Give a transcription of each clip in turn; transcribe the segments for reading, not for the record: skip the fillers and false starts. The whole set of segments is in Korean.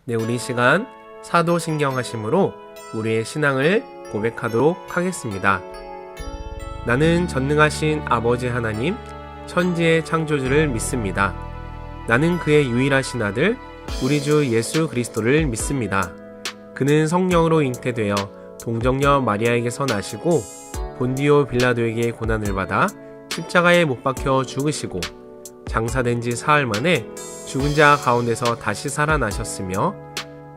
네, 우리 시간 사도신경하심으로 우리의 신앙을 고백하도록 하겠습니다. 나는 전능하신 아버지 하나님, 천지의 창조주를 믿습니다. 나는 그의 유일하신 아들, 우리 주 예수 그리스도를 믿습니다. 그는 성령으로 잉태되어 동정녀 마리아에게서 나시고 본디오 빌라도에게 고난을 받아 십자가에 못 박혀 죽으시고 장사된 지 사흘 만에 죽은 자 가운데서 다시 살아나셨으며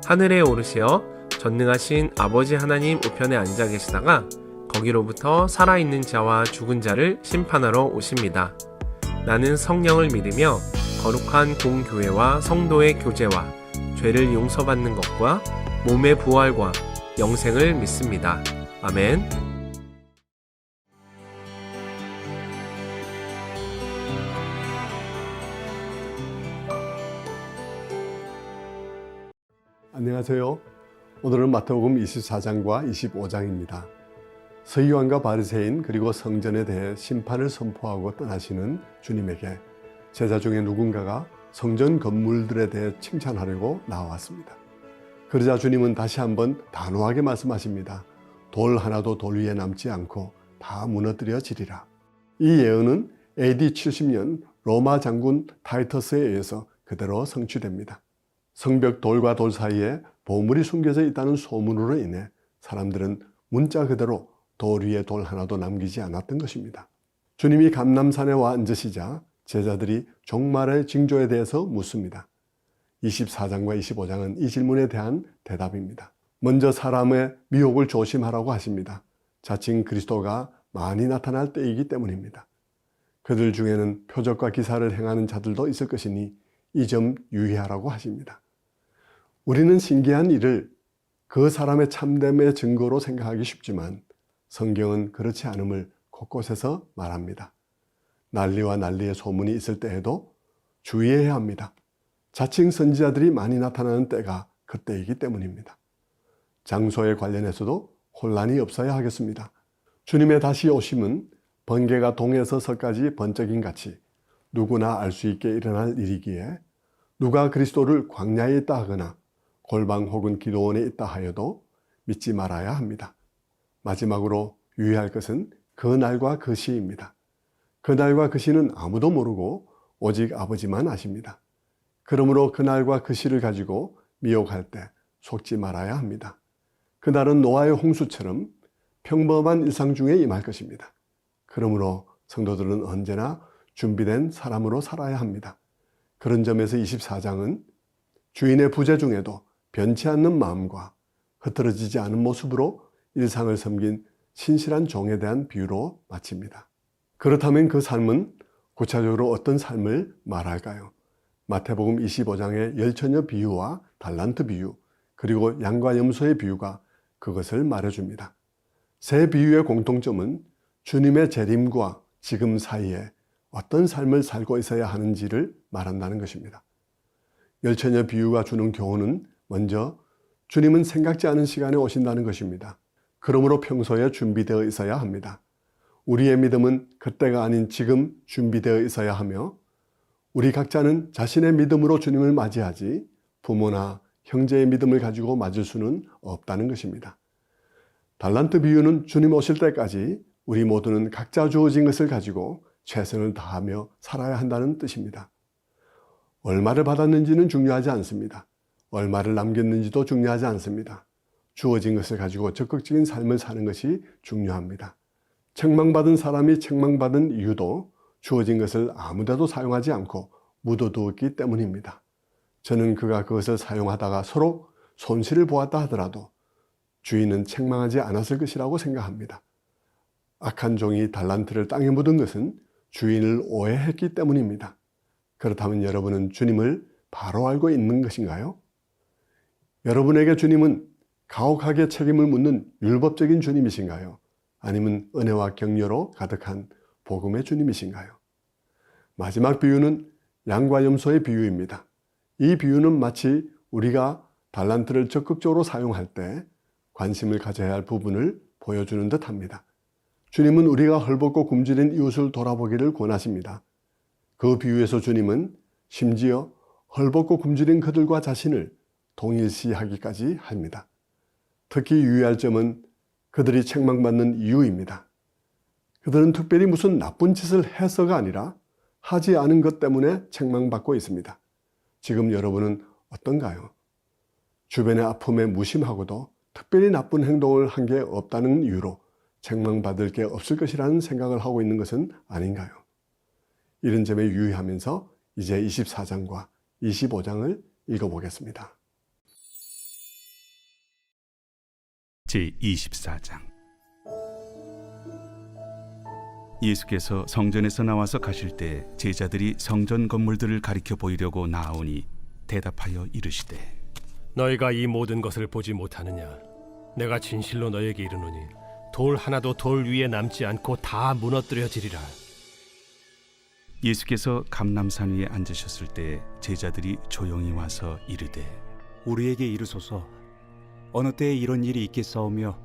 하늘에 오르시어 전능하신 아버지 하나님 우편에 앉아 계시다가 거기로부터 살아있는 자와 죽은 자를 심판하러 오십니다. 나는 성령을 믿으며 거룩한 공교회와 성도의 교제와 죄를 용서받는 것과 몸의 부활과 영생을 믿습니다. 아멘. 안녕하세요. 오늘은 마태복음 24장과 25장입니다. 서기관과 바리새인 그리고 성전에 대해 심판을 선포하고 떠나시는 주님에게 제자 중에 누군가가 성전 건물들에 대해 칭찬하려고 나왔습니다. 그러자 주님은 다시 한번 단호하게 말씀하십니다. 돌 하나도 돌 위에 남지 않고 다 무너뜨려지리라. 이 예언은 AD 70년 로마 장군 타이터스에 의해서 그대로 성취됩니다. 성벽 돌과 돌 사이에 보물이 숨겨져 있다는 소문으로 인해 사람들은 문자 그대로 돌 위에 돌 하나도 남기지 않았던 것입니다. 주님이 감람산에 와 앉으시자 제자들이 종말의 징조에 대해서 묻습니다. 24장과 25장은 이 질문에 대한 대답입니다. 먼저 사람의 미혹을 조심하라고 하십니다. 자칭 그리스도가 많이 나타날 때이기 때문입니다. 그들 중에는 표적과 기사를 행하는 자들도 있을 것이니 이 점 유의하라고 하십니다. 우리는 신기한 일을 그 사람의 참됨의 증거로 생각하기 쉽지만 성경은 그렇지 않음을 곳곳에서 말합니다. 난리와 난리의 소문이 있을 때에도 주의해야 합니다. 자칭 선지자들이 많이 나타나는 때가 그때이기 때문입니다. 장소에 관련해서도 혼란이 없어야 하겠습니다. 주님의 다시 오심은 번개가 동에서 서까지 번쩍임 같이 누구나 알 수 있게 일어날 일이기에 누가 그리스도를 광야에 있다 하거나 골방 혹은 기도원에 있다 하여도 믿지 말아야 합니다. 마지막으로 유의할 것은 그 날과 그 시입니다. 그 날과 그 시는 아무도 모르고 오직 아버지만 아십니다. 그러므로 그 날과 그 시를 가지고 미혹할 때 속지 말아야 합니다. 그날은 노아의 홍수처럼 평범한 일상 중에 임할 것입니다. 그러므로 성도들은 언제나 준비된 사람으로 살아야 합니다. 그런 점에서 24장은 주인의 부재 중에도 변치 않는 마음과 흐트러지지 않은 모습으로 일상을 섬긴 신실한 종에 대한 비유로 마칩니다. 그렇다면 그 삶은 구체적으로 어떤 삶을 말할까요? 마태복음 25장의 열처녀 비유와 달란트 비유, 그리고 양과 염소의 비유가 그것을 말해줍니다. 세 비유의 공통점은 주님의 재림과 지금 사이에 어떤 삶을 살고 있어야 하는지를 말한다는 것입니다. 열처녀 비유가 주는 교훈은 먼저 주님은 생각지 않은 시간에 오신다는 것입니다. 그러므로 평소에 준비되어 있어야 합니다. 우리의 믿음은 그때가 아닌 지금 준비되어 있어야 하며 우리 각자는 자신의 믿음으로 주님을 맞이하지 부모나 형제의 믿음을 가지고 맞을 수는 없다는 것입니다. 달란트 비유는 주님 오실 때까지 우리 모두는 각자 주어진 것을 가지고 최선을 다하며 살아야 한다는 뜻입니다. 얼마를 받았는지는 중요하지 않습니다. 얼마를 남겼는지도 중요하지 않습니다. 주어진 것을 가지고 적극적인 삶을 사는 것이 중요합니다. 책망받은 사람이 책망받은 이유도 주어진 것을 아무데도 사용하지 않고 묻어두었기 때문입니다. 저는 그가 그것을 사용하다가 서로 손실을 보았다 하더라도 주인은 책망하지 않았을 것이라고 생각합니다. 악한 종이 달란트를 땅에 묻은 것은 주인을 오해했기 때문입니다. 그렇다면 여러분은 주님을 바로 알고 있는 것인가요? 여러분에게 주님은 가혹하게 책임을 묻는 율법적인 주님이신가요? 아니면 은혜와 격려로 가득한 복음의 주님이신가요? 마지막 비유는 양과 염소의 비유입니다. 이 비유는 마치 우리가 달란트를 적극적으로 사용할 때 관심을 가져야 할 부분을 보여주는 듯합니다. 주님은 우리가 헐벗고 굶주린 이웃을 돌아보기를 권하십니다. 그 비유에서 주님은 심지어 헐벗고 굶주린 그들과 자신을 동일시하기까지 합니다. 특히 유의할 점은 그들이 책망받는 이유입니다. 그들은 특별히 무슨 나쁜 짓을 해서가 아니라 하지 않은 것 때문에 책망받고 있습니다. 지금 여러분은 어떤가요? 주변의 아픔에 무심하고도 특별히 나쁜 행동을 한 게 없다는 이유로 책망받을 게 없을 것이라는 생각을 하고 있는 것은 아닌가요? 이런 점에 유의하면서 이제 24장과 25장을 읽어보겠습니다. 제24장. 예수께서 성전에서 나와서 가실 때 제자들이 성전 건물들을 가리켜 보이려고 나아오니 대답하여 이르시되 너희가 이 모든 것을 보지 못하느냐? 내가 진실로 너희에게 이르노니 돌 하나도 돌 위에 남지 않고 다 무너뜨려지리라. 예수께서 감람산 위에 앉으셨을 때 제자들이 조용히 와서 이르되 우리에게 이르소서 어느 때에 이런 일이 있겠사오며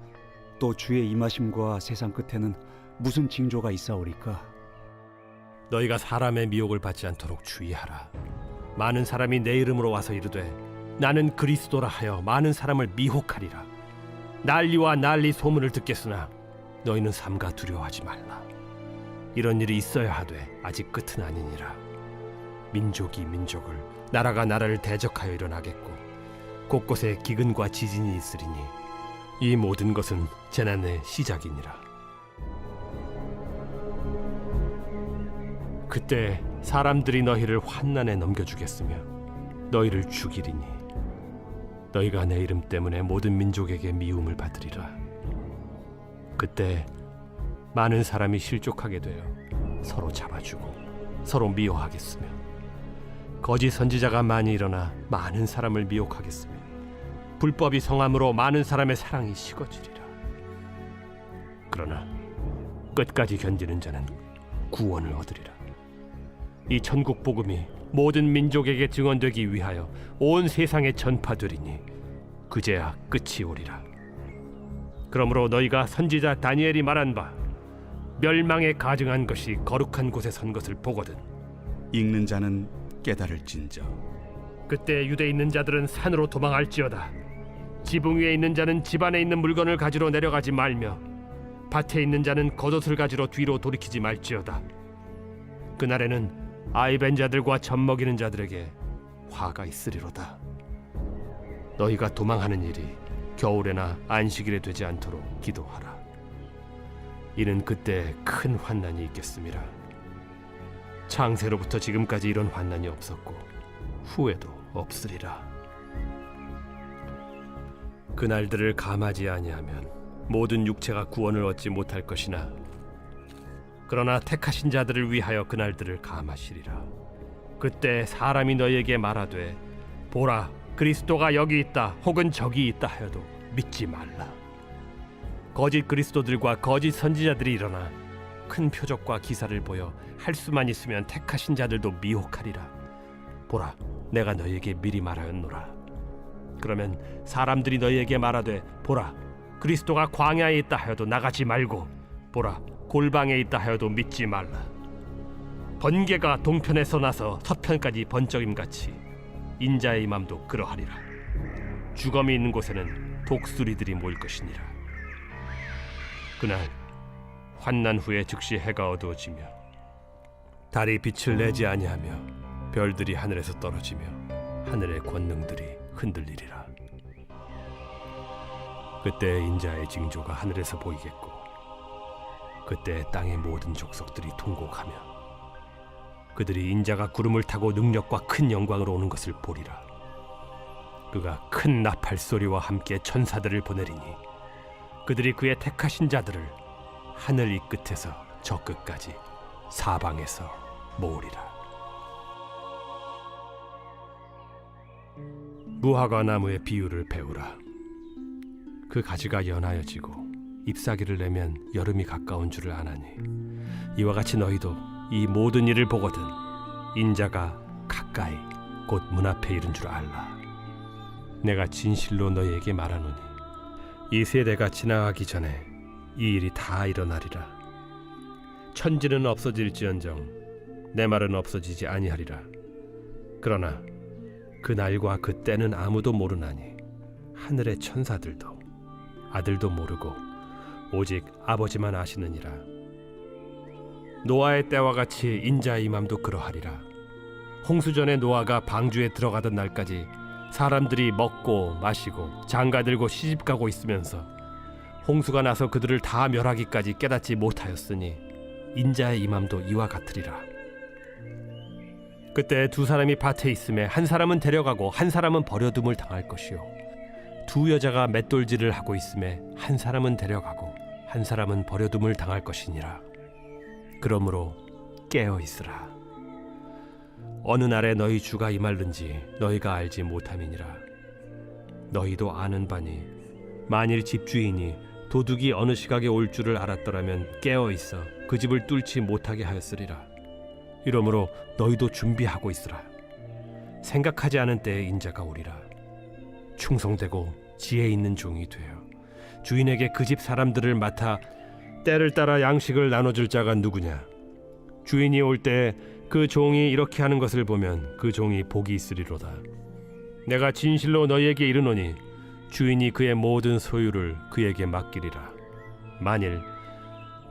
또 주의 임하심과 세상 끝에는 무슨 징조가 있사오리까? 너희가 사람의 미혹을 받지 않도록 주의하라. 많은 사람이 내 이름으로 와서 이르되 나는 그리스도라 하여 많은 사람을 미혹하리라. 난리와 난리 소문을 듣겠으나 너희는 삼가 두려워하지 말라. 이런 일이 있어야 하되 아직 끝은 아니니라. 민족이 민족을, 나라가 나라를 대적하여 일어나겠고 곳곳에 기근과 지진이 있으리니 이 모든 것은 재난의 시작이니라. 그때 사람들이 너희를 환난에 넘겨주겠으며 너희를 죽이리니 너희가 내 이름 때문에 모든 민족에게 미움을 받으리라. 그때 많은 사람이 실족하게 되어 서로 잡아주고 서로 미워하겠으며 거짓 선지자가 많이 일어나 많은 사람을 미혹하겠으며 불법이 성함으로 많은 사람의 사랑이 식어지리라. 그러나 끝까지 견디는 자는 구원을 얻으리라. 이 천국 복음이 모든 민족에게 증언되기 위하여 온 세상에 전파되리니 그제야 끝이 오리라. 그러므로 너희가 선지자 다니엘이 말한 바 멸망에 가증한 것이 거룩한 곳에 선 것을 보거든 읽는 자는 깨달을진저. 그때 유대에 있는 자들은 산으로 도망할지어다. 지붕 위에 있는 자는 집 안에 있는 물건을 가지러 내려가지 말며 밭에 있는 자는 겉옷을 가지러 뒤로 돌이키지 말지어다. 그날에는 아이 벤 자들과 젖 먹이는 자들에게 화가 있으리로다. 너희가 도망하는 일이 겨울에나 안식일에 되지 않도록 기도하라. 이는 그때 큰 환난이 있겠음이라. 창세로부터 지금까지 이런 환난이 없었고 후에도 없으리라. 그날들을 감하지 아니하면 모든 육체가 구원을 얻지 못할 것이나 그러나 택하신 자들을 위하여 그날들을 감하시리라. 그때 사람이 너희에게 말하되 보라 그리스도가 여기 있다 혹은 저기 있다 하여도 믿지 말라. 거짓 그리스도들과 거짓 선지자들이 일어나 큰 표적과 기사를 보여 할 수만 있으면 택하신 자들도 미혹하리라. 보라 내가 너희에게 미리 말하였노라. 그러면 사람들이 너희에게 말하되 보라 그리스도가 광야에 있다 하여도 나가지 말고 보라 골방에 있다 하여도 믿지 말라. 번개가 동편에서 나서 서편까지 번쩍임같이 인자의 맘도 그러하리라. 주검이 있는 곳에는 독수리들이 모일 것이니라. 그날 환난 후에 즉시 해가 어두워지며 달이 빛을 내지 아니하며 별들이 하늘에서 떨어지며 하늘의 권능들이 흔들리리라. 그때 인자의 징조가 하늘에서 보이겠고 그때 땅의 모든 족속들이 통곡하며 그들이 인자가 구름을 타고 능력과 큰 영광으로 오는 것을 보리라. 그가 큰 나팔 소리와 함께 천사들을 보내리니 그들이 그의 택하신 자들을 하늘 이 끝에서 저 끝까지 사방에서 모으리라. 무화과 나무의 비유를 배우라. 그 가지가 연하여지고 잎사귀를 내면 여름이 가까운 줄을 아나니 이와 같이 너희도 이 모든 일을 보거든 인자가 가까이 곧 문 앞에 이른 줄 알라. 내가 진실로 너희에게 말하노니 이 세대가 지나가기 전에 이 일이 다 일어나리라. 천지는 없어질지언정 내 말은 없어지지 아니하리라. 그러나 날과 그 때는 아무도 모르나니 하늘의 천사들도 아들도 모르고 오직 아버지만 아시느니라. 노아의 때와 같이 인자의 임함도 그러하리라. 홍수전에 노아가 방주에 들어가던 날까지 사람들이 먹고 마시고 장가들고 시집가고 있으면서 홍수가 나서 그들을 다 멸하기까지 깨닫지 못하였으니 인자의 임함도 이와 같으리라. 그때 두 사람이 밭에 있음에 한 사람은 데려가고 한 사람은 버려둠을 당할 것이요, 두 여자가 맷돌질을 하고 있음에 한 사람은 데려가고 한 사람은 버려둠을 당할 것이니라. 그러므로 깨어 있으라. 어느 날에 너희 주가 임할는지 너희가 알지 못함이니라. 너희도 아는 바니 만일 집주인이 도둑이 어느 시각에 올 줄을 알았더라면 깨어 있어 그 집을 뚫지 못하게 하였으리라. 이러므로 너희도 준비하고 있으라. 생각하지 않은 때에 인자가 오리라. 충성되고 지혜 있는 종이 되어 주인에게 그 집 사람들을 맡아 때를 따라 양식을 나눠줄 자가 누구냐? 주인이 올 때 그 종이 이렇게 하는 것을 보면 그 종이 복이 있으리로다. 내가 진실로 너희에게 이르노니 주인이 그의 모든 소유를 그에게 맡기리라. 만일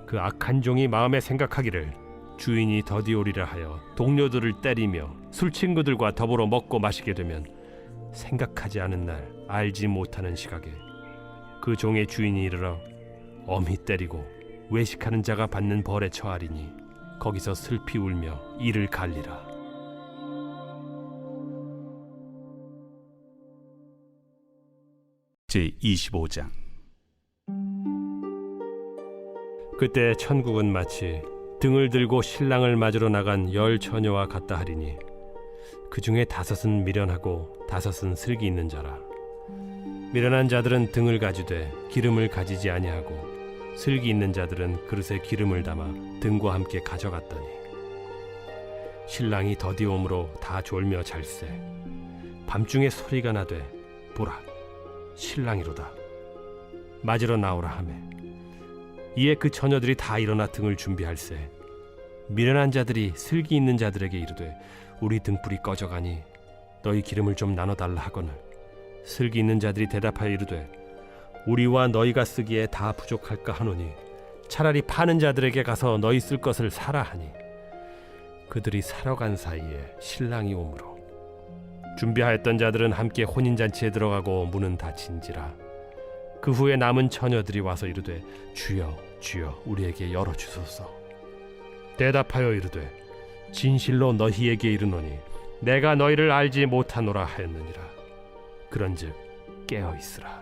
그 악한 종이 마음에 생각하기를 주인이 더디 오리라 하여 동료들을 때리며 술친구들과 더불어 먹고 마시게 되면 생각하지 않은 날 알지 못하는 시각에 그 종의 주인이 이르러 엄히 때리고 외식하는 자가 받는 벌에 처하리니 거기서 슬피 울며 이를 갈리라. 제25장. 그때 천국은 마치 등을 들고 신랑을 맞으러 나간 10 처녀와 같다 하리니 그 중에 5은 미련하고 5은 슬기 있는 자라. 미련한 자들은 등을 가지되 기름을 가지지 아니하고 슬기 있는 자들은 그릇에 기름을 담아 등과 함께 가져갔더니 신랑이 더디옴으로 다 졸며 잘세. 밤중에 소리가 나되 보라 신랑이로다. 맞으러 나오라 하매 이에 그 처녀들이 다 일어나 등을 준비할세. 미련한 자들이 슬기 있는 자들에게 이르되 우리 등불이 꺼져가니 너희 기름을 좀 나눠달라 하거늘 슬기 있는 자들이 대답하여 이르되 우리와 너희가 쓰기에 다 부족할까 하노니 차라리 파는 자들에게 가서 너희 쓸 것을 사라 하니 그들이 사러 간 사이에 신랑이 오므로 준비하였던 자들은 함께 혼인잔치에 들어가고 문은 닫힌지라. 그 후에 남은 처녀들이 와서 이르되 주여 주여 우리에게 열어주소서. 대답하여 이르되 진실로 너희에게 이르노니 내가 너희를 알지 못하노라 하였느니라. 그런즉 깨어 있으라.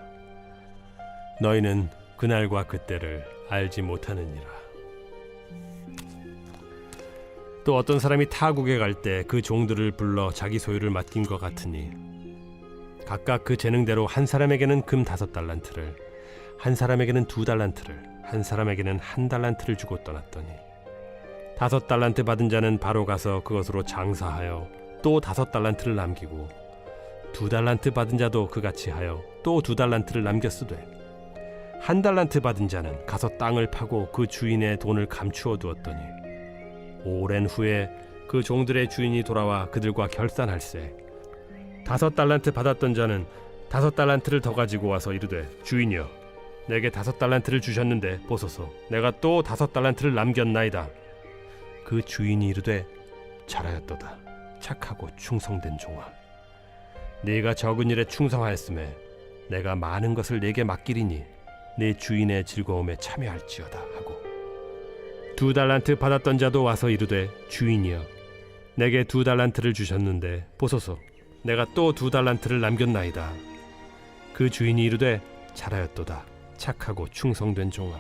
너희는 그날과 그때를 알지 못하느니라. 또 어떤 사람이 타국에 갈 때 그 종들을 불러 자기 소유를 맡긴 것 같으니 각각 그 재능대로 한 사람에게는 금 5달란트를, 한 사람에게는 2달란트를, 한 사람에게는 1달란트를 주고 떠났더니 5달란트 받은 자는 바로 가서 그것으로 장사하여 또 5달란트를 남기고 2달란트 받은 자도 그같이 하여 또 2달란트를 남겼으되 1달란트 받은 자는 가서 땅을 파고 그 주인의 돈을 감추어 두었더니 오랜 후에 그 종들의 주인이 돌아와 그들과 결산할세. 5달란트 받았던 자는 5달란트를 더 가지고 와서 이르되 주인이여 내게 5달란트를 주셨는데 보소서 내가 또 5달란트를 남겼나이다. 그 주인이 이르되 잘하였도다 착하고 충성된 종아. 네가 적은 일에 충성하였음에 내가 많은 것을 네게 맡기리니 내 주인의 즐거움에 참여할지어다 하고 2달란트 받았던 자도 와서 이르되 주인이여 내게 2달란트를 주셨는데 보소서 내가 또 2달란트를 남겼나이다. 그 주인이 이르되 잘하였도다 착하고 충성된 종아.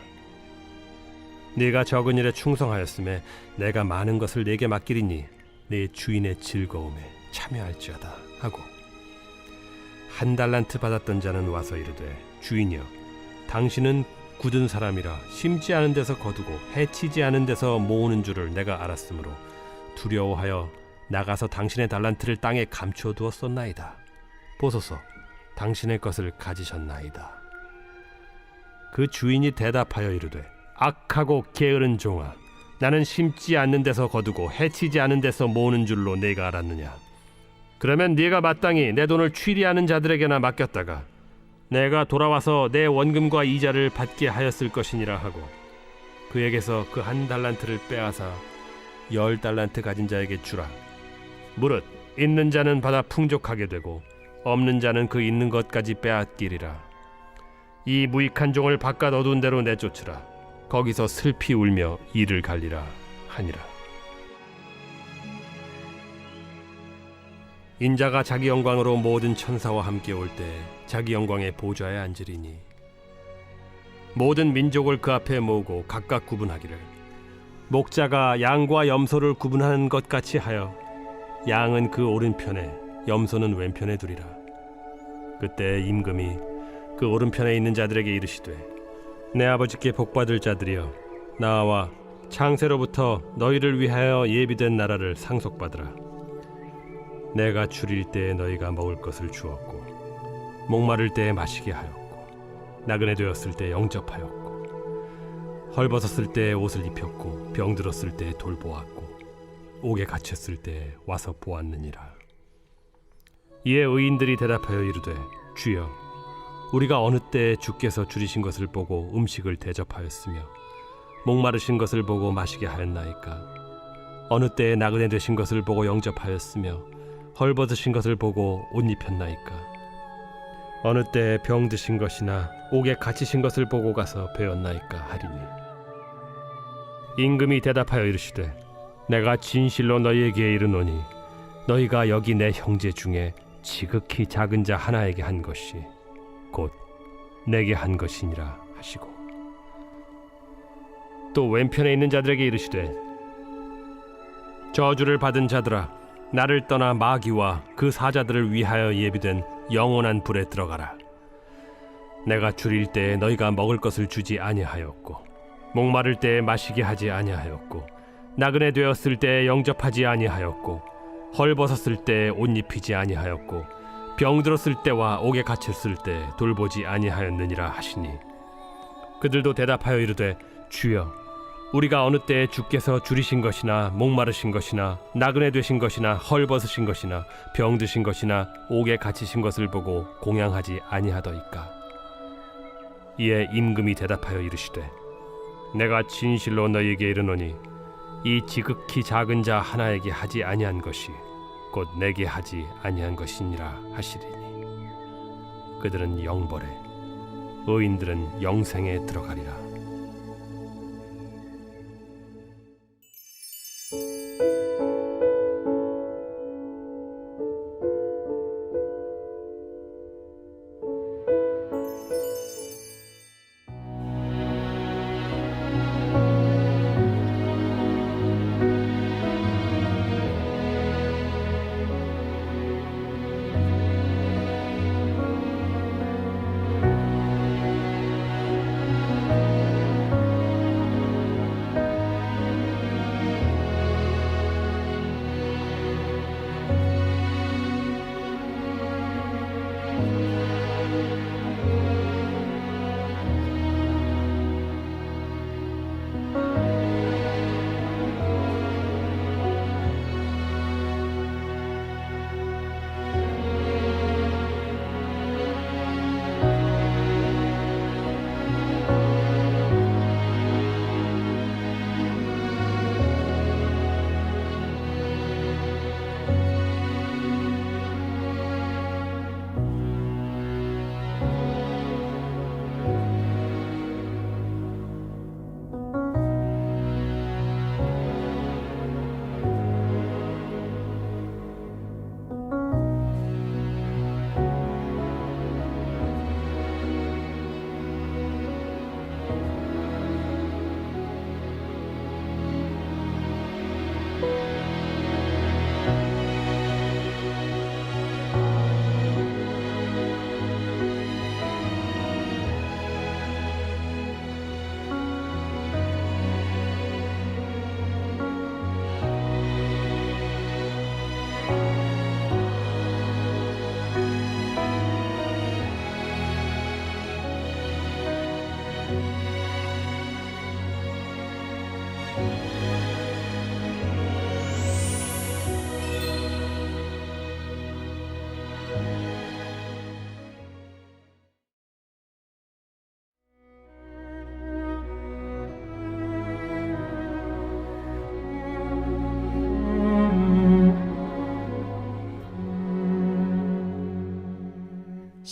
네가 적은 일에 충성하였음에 내가 많은 것을 네게 맡기리니 내 주인의 즐거움에 참여할지어다 하고 1달란트 받았던 자는 와서 이르되 주인이여 당신은 굳은 사람이라 심지 않은 데서 거두고 해치지 않은 데서 모으는 줄을 내가 알았으므로 두려워하여 나가서 당신의 달란트를 땅에 감추어 두었었나이다. 보소서 당신의 것을 가지셨나이다. 그 주인이 대답하여 이르되 악하고 게으른 종아 나는 심지 않는 데서 거두고 해치지 않은 데서 모으는 줄로 내가 알았느냐. 그러면 네가 마땅히 내 돈을 취리하는 자들에게나 맡겼다가 내가 돌아와서 내 원금과 이자를 받게 하였을 것이니라 하고 그에게서 그 1달란트를 빼앗아 10달란트 가진 자에게 주라. 무릇 있는 자는 받아 풍족하게 되고 없는 자는 그 있는 것까지 빼앗기리라. 이 무익한 종을 바깥 어두운 데로 내쫓으라. 거기서 슬피 울며 이를 갈리라 하니라. 인자가 자기 영광으로 모든 천사와 함께 올 때 자기 영광의 보좌에 앉으리니 모든 민족을 그 앞에 모으고 각각 구분하기를 목자가 양과 염소를 구분하는 것 같이 하여 양은 그 오른편에 염소는 왼편에 두리라. 그때 임금이 그 오른편에 있는 자들에게 이르시되 내 아버지께 복받을 자들이여 나와 창세로부터 너희를 위하여 예비된 나라를 상속받으라. 내가 줄일 때에 너희가 먹을 것을 주었고 목마를 때에 마시게 하였고 나그네 되었을 때 영접하였고 헐벗었을 때에 옷을 입혔고 병들었을 때에 돌보았고 옥에 갇혔을 때에 와서 보았느니라. 이에 의인들이 대답하여 이르되 주여 우리가 어느 때에 주께서 줄이신 것을 보고 음식을 대접하였으며 목마르신 것을 보고 마시게 하였나이까. 어느 때에 나그네 되신 것을 보고 영접하였으며 헐벗으신 것을 보고 옷 입혔나이까. 어느 때에 병드신 것이나 옥에 갇히신 것을 보고 가서 배웠나이까 하리니 임금이 대답하여 이르시되 내가 진실로 너희에게 이르노니 너희가 여기 내 형제 중에 지극히 작은 자 하나에게 한 것이 곧 내게 한 것이니라 하시고 또 왼편에 있는 자들에게 이르시되 저주를 받은 자들아 나를 떠나 마귀와 그 사자들을 위하여 예비된 영원한 불에 들어가라. 내가 줄일 때에 너희가 먹을 것을 주지 아니하였고 목마를 때에 마시게 하지 아니하였고 나그네 되었을 때에 영접하지 아니하였고 헐벗었을 때에 옷 입히지 아니하였고 병들었을 때와 옥에 갇혔을 때 돌보지 아니하였느니라 하시니 그들도 대답하여 이르되 주여 우리가 어느 때에 주께서 줄이신 것이나 목마르신 것이나 나그네 되신 것이나 헐벗으신 것이나 병드신 것이나 옥에 갇히신 것을 보고 공양하지 아니하더이까. 이에 임금이 대답하여 이르시되 내가 진실로 너희에게 이르노니 이 지극히 작은 자 하나에게 하지 아니한 것이 곧 내게 하지 아니한 것이니라 하시리니 그들은 영벌에 의인들은 영생에 들어가리라.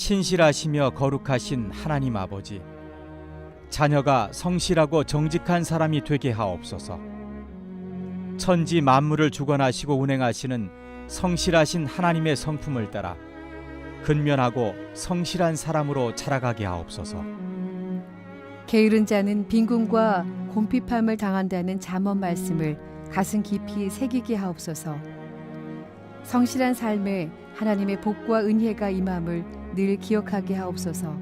신실하시며 거룩하신 하나님 아버지, 자녀가 성실하고 정직한 사람이 되게 하옵소서. 천지 만물을 주관하시고 운행하시는 성실하신 하나님의 성품을 따라 근면하고 성실한 사람으로 자라가게 하옵소서. 게으른 자는 빈궁과 곰핍함을 당한다는 잠언 말씀을 가슴 깊이 새기게 하옵소서. 성실한 삶에 하나님의 복과 은혜가 임함을 늘 기억하게 하옵소서.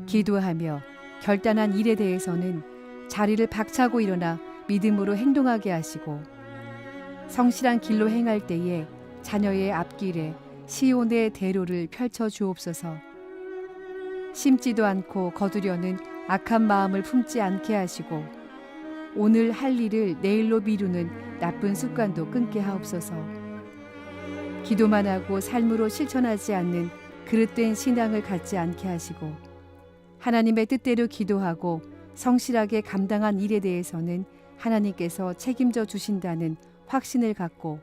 기도하며 결단한 일에 대해서는 자리를 박차고 일어나 믿음으로 행동하게 하시고, 성실한 길로 행할 때에 자녀의 앞길에 시온의 대로를 펼쳐 주옵소서. 심지도 않고 거두려는 악한 마음을 품지 않게 하시고, 오늘 할 일을 내일로 미루는 나쁜 습관도 끊게 하옵소서. 기도만 하고 삶으로 실천하지 않는 그릇된 신앙을 갖지 않게 하시고, 하나님의 뜻대로 기도하고 성실하게 감당한 일에 대해서는 하나님께서 책임져 주신다는 확신을 갖고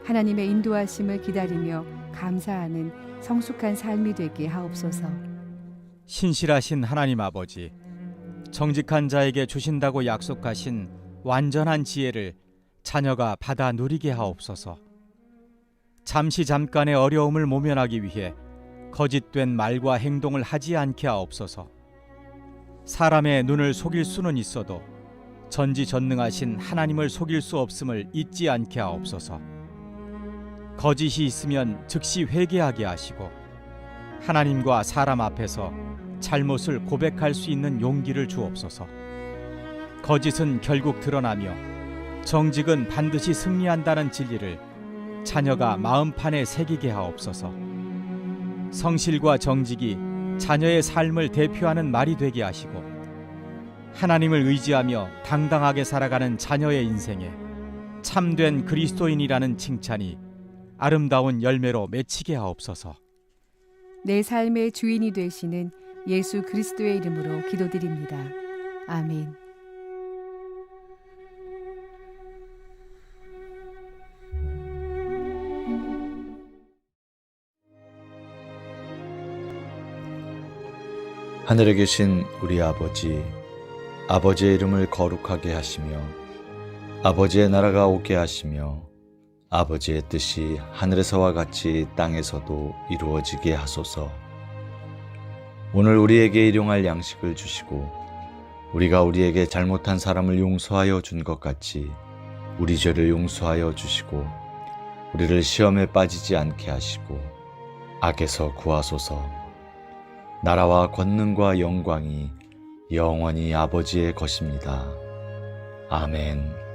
하나님의 인도하심을 기다리며 감사하는 성숙한 삶이 되게 하옵소서. 신실하신 하나님 아버지, 정직한 자에게 주신다고 약속하신 완전한 지혜를 자녀가 받아 누리게 하옵소서. 잠시 잠깐의 어려움을 모면하기 위해 거짓된 말과 행동을 하지 않게 하옵소서. 사람의 눈을 속일 수는 있어도 전지전능하신 하나님을 속일 수 없음을 잊지 않게 하옵소서. 거짓이 있으면 즉시 회개하게 하시고, 하나님과 사람 앞에서 잘못을 고백할 수 있는 용기를 주옵소서. 거짓은 결국 드러나며 정직은 반드시 승리한다는 진리를 자녀가 마음판에 새기게 하옵소서. 성실과 정직이 자녀의 삶을 대표하는 말이 되게 하시고, 하나님을 의지하며 당당하게 살아가는 자녀의 인생에 참된 그리스도인이라는 칭찬이 아름다운 열매로 맺히게 하옵소서. 내 삶의 주인이 되시는 예수 그리스도의 이름으로 기도드립니다. 아멘. 하늘에 계신 우리 아버지, 아버지의 이름을 거룩하게 하시며 아버지의 나라가 오게 하시며 아버지의 뜻이 하늘에서와 같이 땅에서도 이루어지게 하소서. 오늘 우리에게 일용할 양식을 주시고 우리가 우리에게 잘못한 사람을 용서하여 준 것 같이 우리 죄를 용서하여 주시고 우리를 시험에 빠지지 않게 하시고 악에서 구하소서. 나라와 권능과 영광이 영원히 아버지의 것입니다. 아멘.